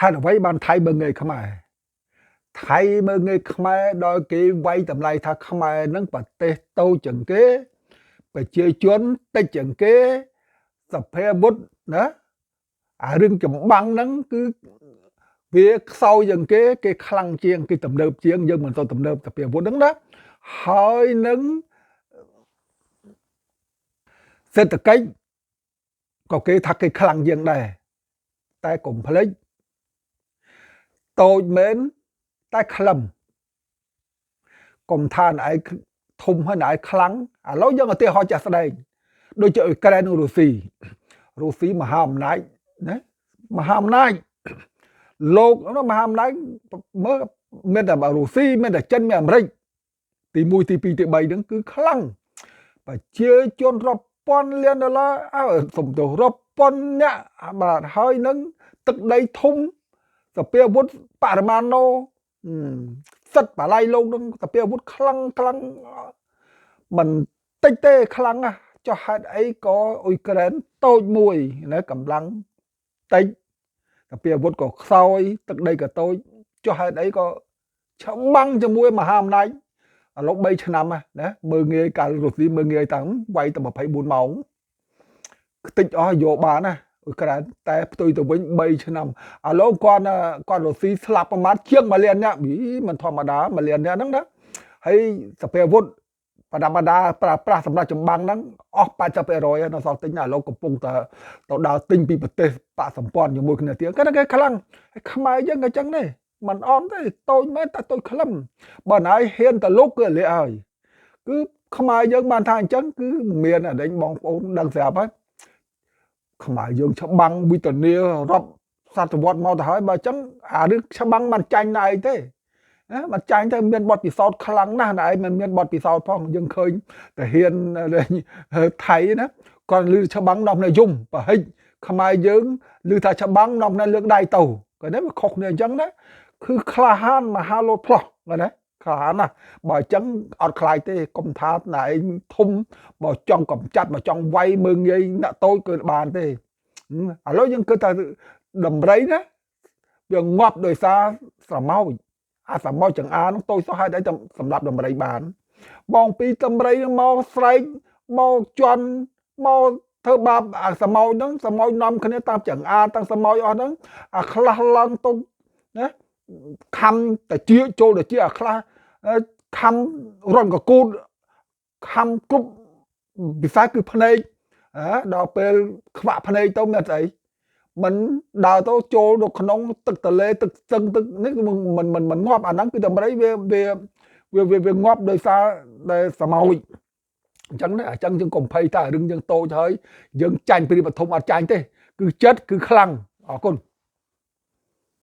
ហើយអ្វីបានថៃមើងងាយខ្មែរថៃមើងងាយខ្មែរដោយគេវាយតម្លៃថាខ្មែរនឹងប្រទេសតូចជាងគេប្រជាជនតិចជាងគេសភាវុធណាអារឿងចម្បាំងហ្នឹងគឺវាខ្សោយជាងគេខ្លាំងជាងគេទំនើបជាងយើងមិនទៅទំនើបសភាវុធហ្នឹងណាហើយនឹងសេដ្ឋកិច្ចក៏គេថាគេខ្លាំងជាងដែរតែកុំភ្លេចតូចមែនតែខ្លឹមកុំថាណឯងធំហើយណឯងខ្លាំងឥឡូវយើងឧទាហរណ៍ចាស់ស្ដែងដូចជាអ៊ុយក្រែននិងរុស្ស៊ីមហាអំណាចណាមហាអំណាចលោកមហាអំណាចមើលមានតែរុស្ស៊ីមានតែចិនមានអាមេរិកទី1ទី2ទី3ហ្នឹងគឺខ្លាំងប្រជាជនរាប់ពាន់លានដុល្លារសំទោសរាប់ពាន់អ្នកបាទហើយនឹងទឹកដីធំសភាវុធបរិមាណូសិតបល័យលោកនឹងសភាវុធខ្លាំងមិនតិចទេខ្លាំងណាស់ចុះហេតុអីក៏អ៊ុយក្រែនតូចមួយណាកម្លាំងតិចសភាវុធក៏ខ្សោយទឹកដីក៏តូចចុះហេតុអីក៏ច្បាំងជាមួយមហាអំណាចឥឡូវ3ឆ្នាំណាមើងងាយកាលរុស្ស៊ីមើងងាយតាំងវាយតែ24ម៉ោងខ្ទេចអស់យកបានណាអ៊ុយក្រែនតែផ្ទុយទៅវិញ3ឆ្នាំឥឡូវគាត់រុស្ស៊ីស្លាប់ប្រមាណជាង1លានអ្នកមិនធម្មតា1លានអ្នកហ្នឹងណាហើយសភាវុធបដាប្រើប្រាស់សម្រាប់ចម្បាំងហ្នឹងអស់ 80% ហើយនៅសល់ទិញឥឡូវកំពុងតែដើរទិញពីប្រទេសបកសម្ព័ន្ធជាមួយគ្នាទៀតគេខ្លាំងហើយខ្មែរយើងក៏ចឹងដែរមិនអន់ទេតូចមែនតែតូចខ្លឹមបើណៃហ៊ានទៅលោកគឺលាហើយគឺខ្មែរយើងបានថាអញ្ចឹងគឺមានអដេញបងប្អូនដឹងស្រាប់ហើយខ្មែរយើងច្បាំងវិធានារាប់សតវត្សមកទៅហើយបើអញ្ចឹងអារឿងច្បាំងមិនចាញ់ណៃទេណាមិនចាញ់ទៅមានបទពិសោធន៍ខ្លាំងណាស់ណៃមិនមានបទពិសោធន៍ផងយើងឃើញតែហ៊ានថៃណាគាត់លឺច្បាំងដល់នៅយំប្រហិចខ្មែរយើងលឺថាច្បាំងដល់នៅលើកដៃទៅក៏នេះវាខុសគ្នាអញ្ចឹងណាគឺក្លាហានមហាលោតផ្លោះណាក្លាហានណាបើអញ្ចឹងអត់ខ្លាចទេកុំថាណែឯងធំបើចង់កំចាត់បើចង់វាយមើងងាយអ្នកតូចគឺបានទេឥឡូវយើងគិតថាដំរីណាវាងាប់ដោយសារស្រមោចអាស្រមោចចង្អានោះតូចសោះហើយតែសម្រាប់ដំរីបានបងពីដំរីមកស្រែកមកជន់មកធ្វើបាបអាស្រមោចហ្នឹងស្រមោចនាំគ្នាតាមចង្អាទាំងស្រមោចអស់ហ្នឹងអាខ្លះឡើងទុំណាខំតាជាចូលតាជាអាខ្លះខំរំកកូតខំគ្រប់ពិសេសគឺភ្នែកដល់ពេលខ្វាក់ភ្នែកទៅមានស្អីមិនដើរទៅចូលទៅក្នុងទឹកទលេទឹកស្ទឹងទឹកនេះមិនងាប់អាហ្នឹងគឺតម្រៃវាងាប់ដោយសារតែសមោចអញ្ចឹងណាអញ្ចឹងយើងកុំភ័យតែរឿងយើងតូចហើយយើងចាញ់ពីបឋមអត់ចាញ់ទេគឺចិត្តគឺខ្លាំងអរគុណ